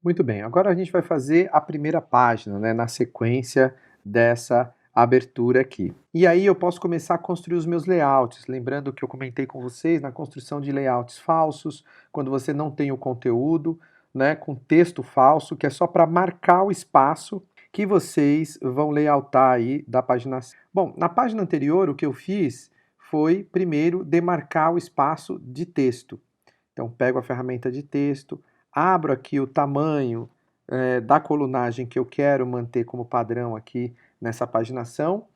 Muito bem, agora a gente vai fazer a primeira página, né, na sequência dessa abertura aqui. E aí eu posso começar a construir os meus layouts, lembrando que eu comentei com vocês na construção de layouts falsos, quando você não tem o conteúdo, né, com texto falso, que é só para marcar o espaço que vocês vão layoutar aí da página. Bom, na página anterior o que eu fiz foi primeiro demarcar o espaço de texto. Então, pego a ferramenta de texto, abro aqui o tamanho da colunagem que eu quero manter como padrão aqui nessa paginação.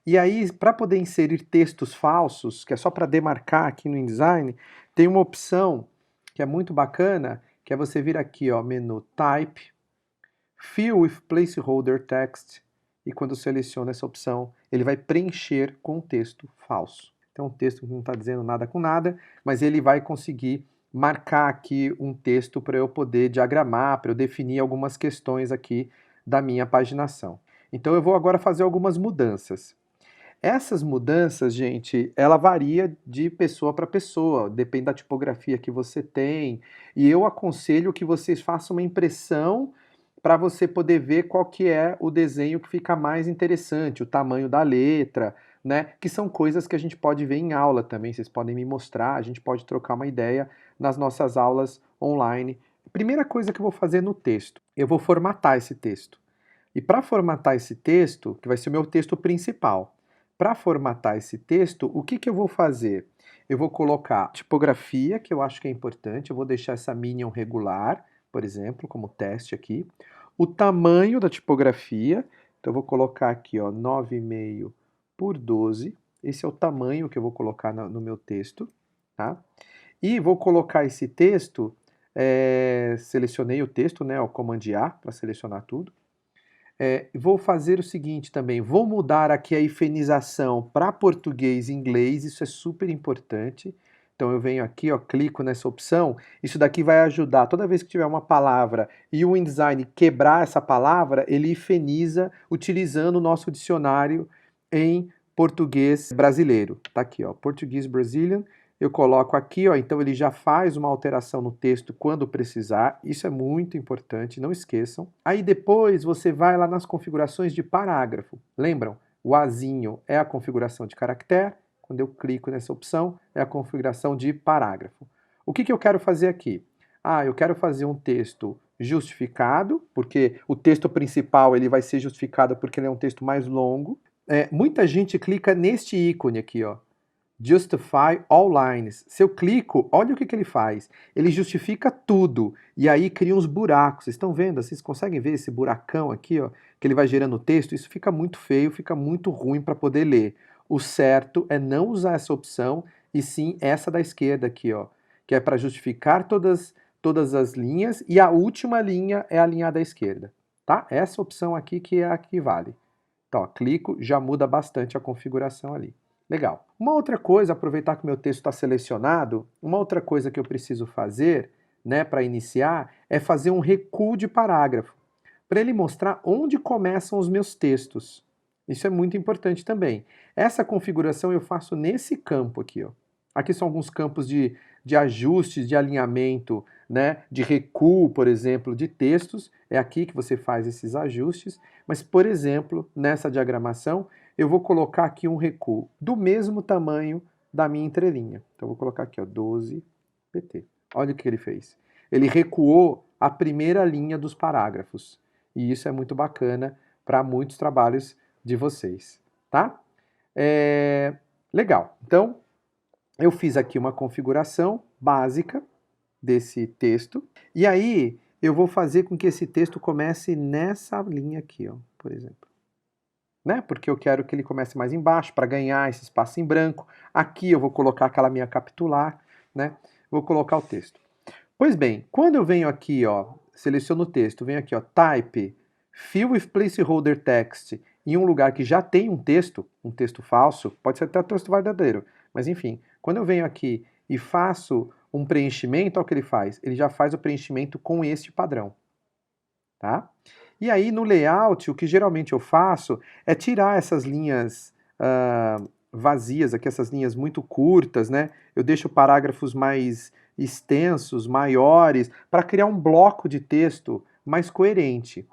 E aí, para poder inserir textos falsos, que é só para demarcar aqui no InDesign, tem uma opção que é muito bacana, que é você vir aqui, ó, menu Type, Fill with Placeholder Text, e quando eu seleciono essa opção, ele vai preencher com texto falso. Então, um texto que não está dizendo nada com nada, mas ele vai conseguir marcar aqui um texto para eu poder diagramar, para eu definir algumas questões aqui da minha paginação. Então, eu vou agora fazer algumas mudanças. Essas mudanças, gente, ela varia de pessoa para pessoa, depende da tipografia que você tem, e eu aconselho que vocês façam uma impressão para você poder ver qual que é o desenho que fica mais interessante, o tamanho da letra, né? Que são coisas que a gente pode ver em aula também, vocês podem me mostrar, a gente pode trocar uma ideia nas nossas aulas online. Primeira coisa que eu vou fazer no texto, eu vou formatar esse texto. E para formatar esse texto, que vai ser o meu texto principal, para formatar esse texto, o que eu vou fazer? Eu vou colocar tipografia, que eu acho que é importante, eu vou deixar essa Minion regular, por exemplo, como teste aqui. O tamanho da tipografia, então eu vou colocar aqui, ó, 9,5 por 12. Esse é o tamanho que eu vou colocar no meu texto, tá? E vou colocar esse texto, selecionei o texto, né, o Command A para selecionar tudo. Vou fazer o seguinte também, vou mudar aqui a hifenização para português e inglês, isso é super importante. Então eu venho aqui, ó, clico nessa opção, isso daqui vai ajudar, toda vez que tiver uma palavra e o InDesign quebrar essa palavra, ele hifeniza utilizando o nosso dicionário em português brasileiro. Tá aqui, ó, português Brazilian, eu coloco aqui, ó, então ele já faz uma alteração no texto quando precisar, isso é muito importante, não esqueçam. Aí depois você vai lá nas configurações de parágrafo. Lembram? O Azinho é a configuração de caractere, quando eu clico nessa opção, é a configuração de parágrafo. O que eu quero fazer aqui? Eu quero fazer um texto justificado, porque o texto principal ele vai ser justificado porque ele é um texto mais longo. Muita gente clica neste ícone aqui, ó, Justify All Lines. Se eu clico, olha o que ele faz. Ele justifica tudo e aí cria uns buracos. Vocês estão vendo? Vocês conseguem ver esse buracão aqui, ó, que ele vai gerando texto? Isso fica muito feio, fica muito ruim para poder ler. O certo é não usar essa opção e sim essa da esquerda aqui, ó, que é para justificar todas as linhas e a última linha é a linha da esquerda, tá? Essa opção aqui que é a que vale. Então, ó, clico, já muda bastante a configuração ali. Legal. Uma outra coisa, aproveitar que o meu texto está selecionado, uma outra coisa que eu preciso fazer, né, para iniciar, é fazer um recuo de parágrafo, para ele mostrar onde começam os meus textos. Isso é muito importante também. Essa configuração eu faço nesse campo aqui, ó. Aqui são alguns campos de ajustes, de alinhamento, né, de recuo, por exemplo, de textos. É aqui que você faz esses ajustes. Mas, por exemplo, nessa diagramação, eu vou colocar aqui um recuo do mesmo tamanho da minha entrelinha. Então, eu vou colocar aqui, ó, 12 pt. Olha o que ele fez. Ele recuou a primeira linha dos parágrafos. E isso é muito bacana para muitos trabalhos de vocês, tá? Legal. Então, eu fiz aqui uma configuração básica desse texto. E aí, eu vou fazer com que esse texto comece nessa linha aqui, ó, por exemplo. Né? Porque eu quero que ele comece mais embaixo para ganhar esse espaço em branco. Aqui eu vou colocar aquela minha capitular, né? Vou colocar o texto. Pois bem, quando eu venho aqui, ó, seleciono o texto, venho aqui, ó, Type, Fill with Placeholder Text, em um lugar que já tem um texto falso, pode ser até um texto verdadeiro, mas enfim, quando eu venho aqui e faço um preenchimento, olha o que ele faz. Ele já faz o preenchimento com este padrão, tá? E aí no layout, o que geralmente eu faço é tirar essas linhas vazias, aqui essas linhas muito curtas, né? Eu deixo parágrafos mais extensos, maiores, para criar um bloco de texto mais coerente,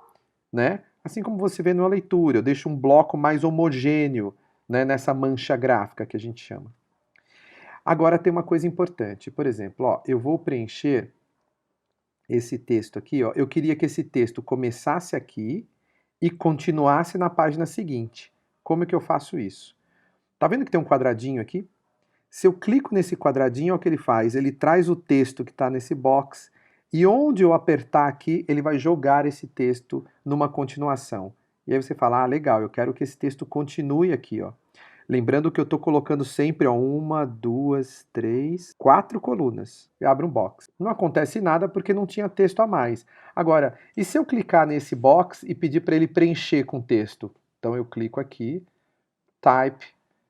né? Assim como você vê na leitura, eu deixo um bloco mais homogêneo, né, nessa mancha gráfica que a gente chama. Agora tem uma coisa importante, por exemplo, ó, eu vou preencher esse texto aqui, ó, eu queria que esse texto começasse aqui e continuasse na página seguinte. Como é que eu faço isso? Tá vendo que tem um quadradinho aqui? Se eu clico nesse quadradinho, é o que ele faz? Ele traz o texto que está nesse box e onde eu apertar aqui, ele vai jogar esse texto numa continuação. E aí você fala, ah, legal, eu quero que esse texto continue aqui, ó. Lembrando que eu estou colocando sempre, ó, uma, duas, três, quatro colunas. E abre um box. Não acontece nada porque não tinha texto a mais. Agora, e se eu clicar nesse box e pedir para ele preencher com texto? Então eu clico aqui, type,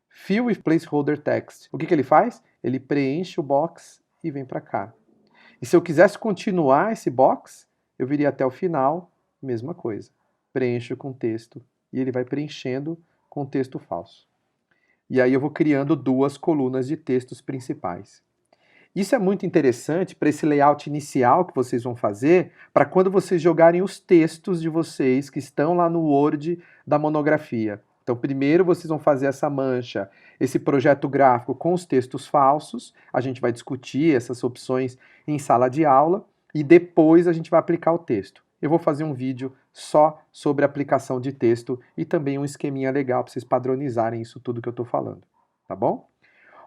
fill with placeholder text. O que que ele faz? Ele preenche o box e vem para cá. E se eu quisesse continuar esse box, eu viria até o final, mesma coisa. Preencho com texto e ele vai preenchendo com texto falso. E aí eu vou criando duas colunas de textos principais. Isso é muito interessante para esse layout inicial que vocês vão fazer, para quando vocês jogarem os textos de vocês que estão lá no Word da monografia. Então, primeiro vocês vão fazer essa mancha, esse projeto gráfico com os textos falsos. A gente vai discutir essas opções em sala de aula e depois a gente vai aplicar o texto. Eu vou fazer um vídeo só sobre aplicação de texto e também um esqueminha legal para vocês padronizarem isso tudo que eu estou falando, tá bom?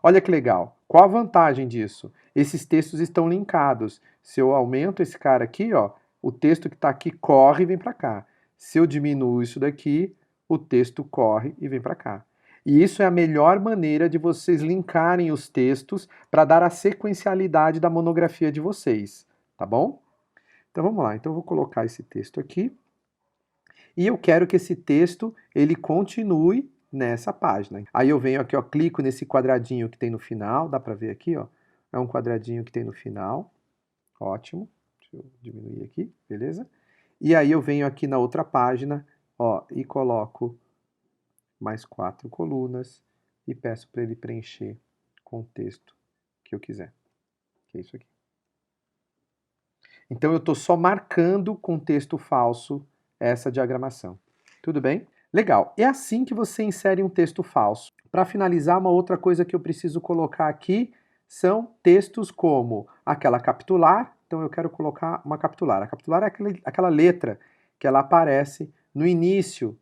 Olha que legal. Qual a vantagem disso? Esses textos estão linkados. Se eu aumento esse cara aqui, ó, o texto que está aqui corre e vem para cá. Se eu diminuo isso daqui, o texto corre e vem para cá. E isso é a melhor maneira de vocês linkarem os textos para dar a sequencialidade da monografia de vocês, tá bom? Então vamos lá. Então eu vou colocar esse texto aqui. E eu quero que esse texto ele continue nessa página. Aí eu venho aqui, ó, clico nesse quadradinho que tem no final, dá para ver aqui, ó. É um quadradinho que tem no final. Ótimo. Deixa eu diminuir aqui, beleza? E aí eu venho aqui na outra página, ó, e coloco mais 4 colunas e peço para ele preencher com o texto que eu quiser. Que é isso aqui. Então eu estou só marcando com texto falso essa diagramação. Tudo bem? Legal. É assim que você insere um texto falso. Para finalizar, uma outra coisa que eu preciso colocar aqui são textos como aquela capitular. Então eu quero colocar uma capitular. A capitular é aquela letra que ela aparece no início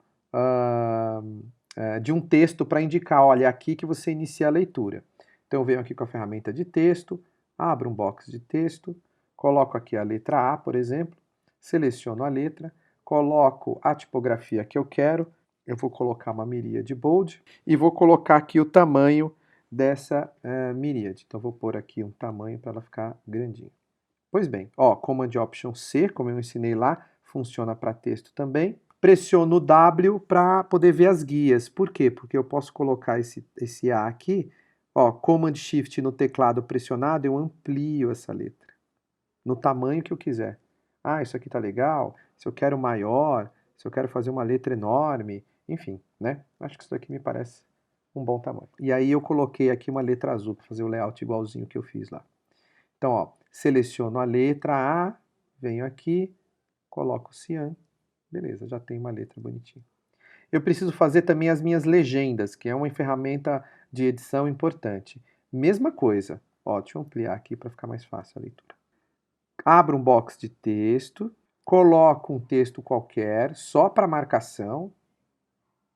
de um texto para indicar, olha, é aqui que você inicia a leitura. Então eu venho aqui com a ferramenta de texto, abro um box de texto, coloco aqui a letra A, por exemplo, seleciono a letra, coloco a tipografia que eu quero, eu vou colocar uma miríade bold e vou colocar aqui o tamanho dessa miríade. Então vou pôr aqui um tamanho para ela ficar grandinha. Pois bem, ó, Command Option C, como eu ensinei lá, funciona para texto também. Pressiono o W para poder ver as guias. Por quê? Porque eu posso colocar esse A aqui, ó, Command Shift no teclado pressionado, eu amplio essa letra no tamanho que eu quiser. Ah, isso aqui tá legal. Se eu quero maior, se eu quero fazer uma letra enorme, enfim, né? Acho que isso daqui me parece um bom tamanho. E aí eu coloquei aqui uma letra azul para fazer o layout igualzinho que eu fiz lá. Então, ó, seleciono a letra A, venho aqui, coloco cian, beleza, já tem uma letra bonitinha. Eu preciso fazer também as minhas legendas, que é uma ferramenta de edição importante. Mesma coisa, ó, deixa eu ampliar aqui para ficar mais fácil a leitura. Abro um box de texto, coloco um texto qualquer, só para marcação.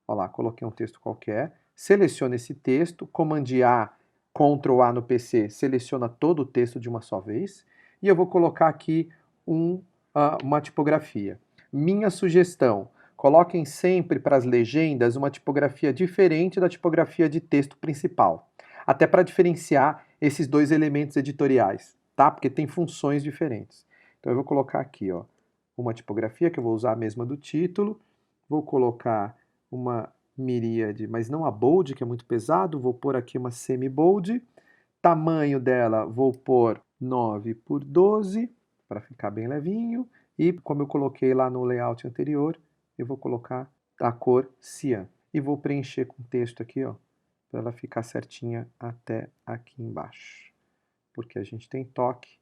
Olha lá, coloquei um texto qualquer. Seleciono esse texto, Command A, Ctrl A no PC, seleciona todo o texto de uma só vez. E eu vou colocar aqui uma tipografia. Minha sugestão, coloquem sempre para as legendas uma tipografia diferente da tipografia de texto principal. Até para diferenciar esses dois elementos editoriais, tá? Porque tem funções diferentes. Então eu vou colocar aqui, ó, uma tipografia que eu vou usar a mesma do título. Vou colocar uma miríade, mas não a bold, que é muito pesado. Vou pôr aqui uma semi-bold. Tamanho dela, vou pôr 9 por 12, para ficar bem levinho. E como eu coloquei lá no layout anterior, eu vou colocar a cor cian. E vou preencher com texto aqui, ó, para ela ficar certinha até aqui embaixo. Porque a gente tem toque.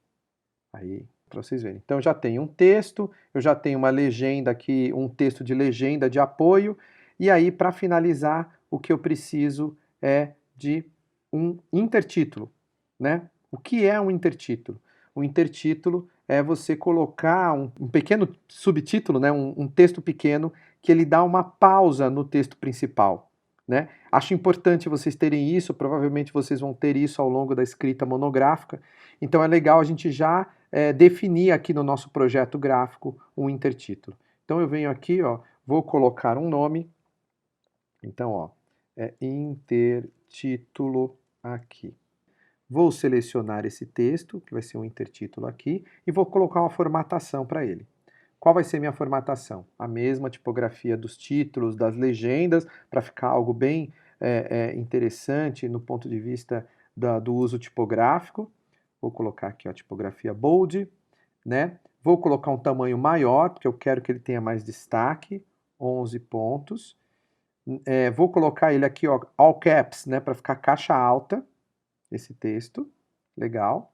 Aí, para vocês verem. Então, eu já tenho um texto, eu já tenho uma legenda aqui, um texto de legenda de apoio, e aí, para finalizar, o que eu preciso é de um intertítulo, né? O que é um intertítulo? O intertítulo é você colocar um pequeno subtítulo, né? Um texto pequeno que ele dá uma pausa no texto principal, né? Acho importante vocês terem isso, provavelmente vocês vão ter isso ao longo da escrita monográfica, então é legal a gente já definir aqui no nosso projeto gráfico um intertítulo. Então eu venho aqui, ó, vou colocar um nome, então ó, intertítulo aqui. Vou selecionar esse texto, que vai ser um intertítulo aqui, e vou colocar uma formatação para ele. Qual vai ser minha formatação? A mesma tipografia dos títulos, das legendas, para ficar algo bem interessante no ponto de vista do uso tipográfico. Vou colocar aqui a tipografia bold, né? Vou colocar um tamanho maior, porque eu quero que ele tenha mais destaque, 11 pontos. Vou colocar ele aqui, ó, all caps, né, para ficar caixa alta, esse texto. Legal.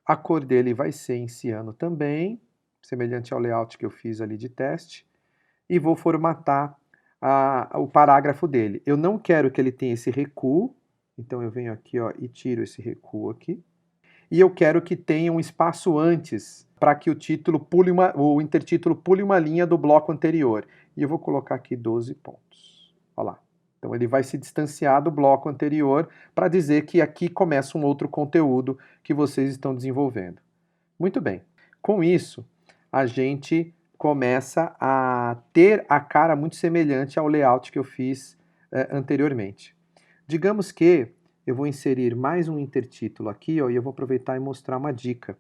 A cor dele vai ser em ciano também, semelhante ao layout que eu fiz ali de teste, e vou formatar o parágrafo dele. Eu não quero que ele tenha esse recuo, então eu venho aqui, ó, e tiro esse recuo aqui. E eu quero que tenha um espaço antes, para que o intertítulo pule uma linha do bloco anterior. E eu vou colocar aqui 12 pontos. Olha lá. Então ele vai se distanciar do bloco anterior para dizer que aqui começa um outro conteúdo que vocês estão desenvolvendo. Muito bem. Com isso, a gente começa a ter a cara muito semelhante ao layout que eu fiz anteriormente. Digamos que eu vou inserir mais um intertítulo aqui, ó, e eu vou aproveitar e mostrar uma dica.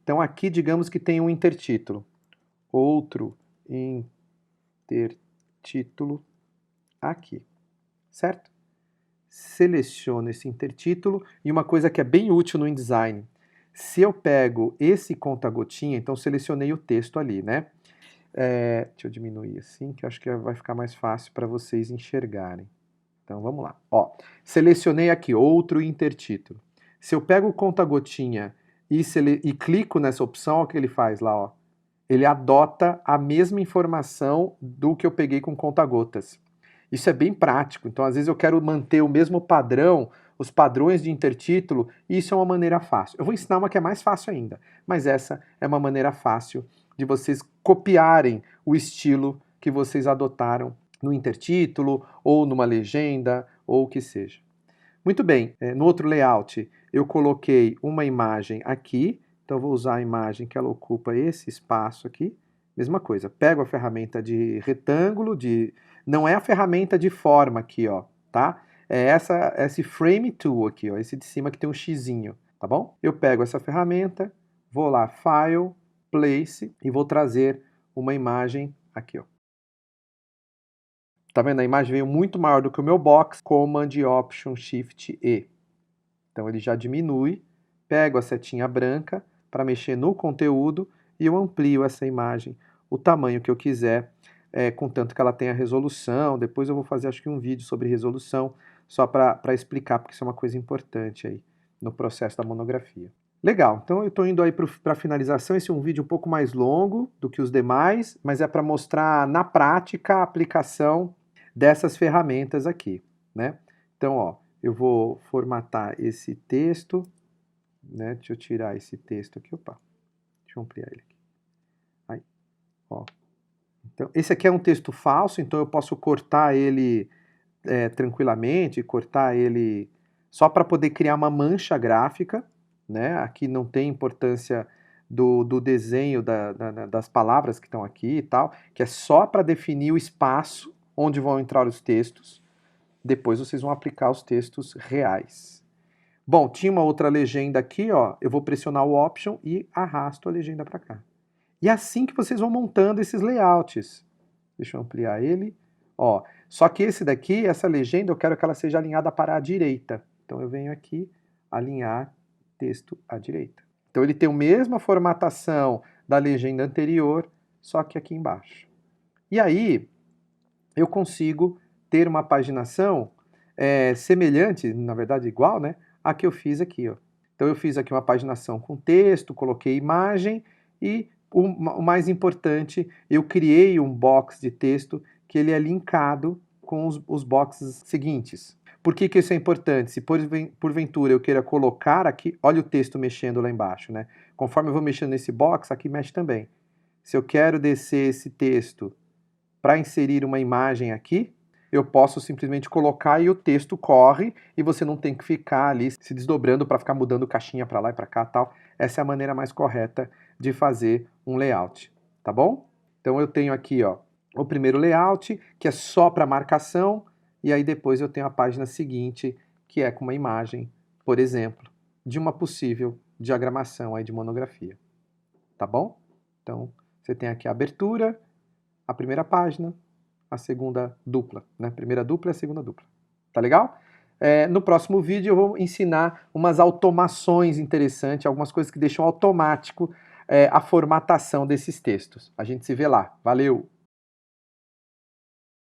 Então aqui, digamos que tem um intertítulo. Outro intertítulo aqui, certo? Seleciono esse intertítulo e uma coisa que é bem útil no InDesign. Se eu pego esse conta-gotinha, então selecionei o texto ali, né? Deixa eu diminuir assim, que eu acho que vai ficar mais fácil para vocês enxergarem. Então vamos lá. Ó, selecionei aqui outro intertítulo. Se eu pego o conta-gotinha e clico nessa opção, o que ele faz lá, ó? Ele adota a mesma informação do que eu peguei com conta-gotas. Isso é bem prático. Então, às vezes eu quero manter o mesmo padrão, os padrões de intertítulo, e isso é uma maneira fácil. Eu vou ensinar uma que é mais fácil ainda, mas essa é uma maneira fácil de vocês copiarem o estilo que vocês adotaram no intertítulo, ou numa legenda, ou o que seja. Muito bem, no outro layout eu coloquei uma imagem aqui, então vou usar a imagem que ela ocupa esse espaço aqui. Mesma coisa, pego a ferramenta de retângulo, não é a ferramenta de forma aqui, ó, tá? É esse Frame Tool aqui, ó, esse de cima que tem um xizinho, tá bom? Eu pego essa ferramenta, vou lá, File, Place, e vou trazer uma imagem aqui, ó. Tá vendo? A imagem veio muito maior do que o meu box, Command Option Shift E. Então ele já diminui, pego a setinha branca para mexer no conteúdo e eu amplio essa imagem, o tamanho que eu quiser, contanto que ela tenha resolução. Depois eu vou fazer acho que um vídeo sobre resolução, só para explicar, porque isso é uma coisa importante aí no processo da monografia. Legal, então eu estou indo aí para a finalização. Esse é um vídeo um pouco mais longo do que os demais, mas é para mostrar na prática a aplicação dessas ferramentas aqui, né? Então, ó, eu vou formatar esse texto, né? Deixa eu tirar esse texto aqui, opa, deixa eu ampliar ele aqui. Aí, ó. Então, esse aqui é um texto falso, então eu posso cortar ele tranquilamente, cortar ele só para poder criar uma mancha gráfica, né? Aqui não tem importância do desenho das palavras que estão aqui e tal, que é só para definir o espaço onde vão entrar os textos. Depois vocês vão aplicar os textos reais. Bom, tinha uma outra legenda aqui, ó. Eu vou pressionar o Option e arrasto a legenda para cá. E é assim que vocês vão montando esses layouts. Deixa eu ampliar ele. Ó, só que esse daqui, essa legenda, eu quero que ela seja alinhada para a direita. Então eu venho aqui, alinhar texto à direita. Então ele tem a mesma formatação da legenda anterior, só que aqui embaixo. E aí, eu consigo ter uma paginação semelhante, na verdade igual, né, a que eu fiz aqui, ó. Então eu fiz aqui uma paginação com texto, coloquei imagem E o mais importante, eu criei um box de texto que ele é linkado com os boxes seguintes. Por que isso é importante? Se porventura eu queira colocar aqui, olha o texto mexendo lá embaixo, né? Conforme eu vou mexendo nesse box, aqui mexe também. Se eu quero descer esse texto para inserir uma imagem aqui, eu posso simplesmente colocar e o texto corre e você não tem que ficar ali se desdobrando para ficar mudando caixinha para lá e para cá, tal. Essa é a maneira mais correta de fazer um layout, tá bom? Então eu tenho aqui, ó, o primeiro layout, que é só para marcação, e aí depois eu tenho a página seguinte, que é com uma imagem, por exemplo, de uma possível diagramação aí de monografia, tá bom? Então você tem aqui a abertura, a primeira página, a segunda dupla, né? Primeira dupla e a segunda dupla. Tá legal? No próximo vídeo eu vou ensinar umas automações interessantes, algumas coisas que deixam automático a formatação desses textos. A gente se vê lá. Valeu!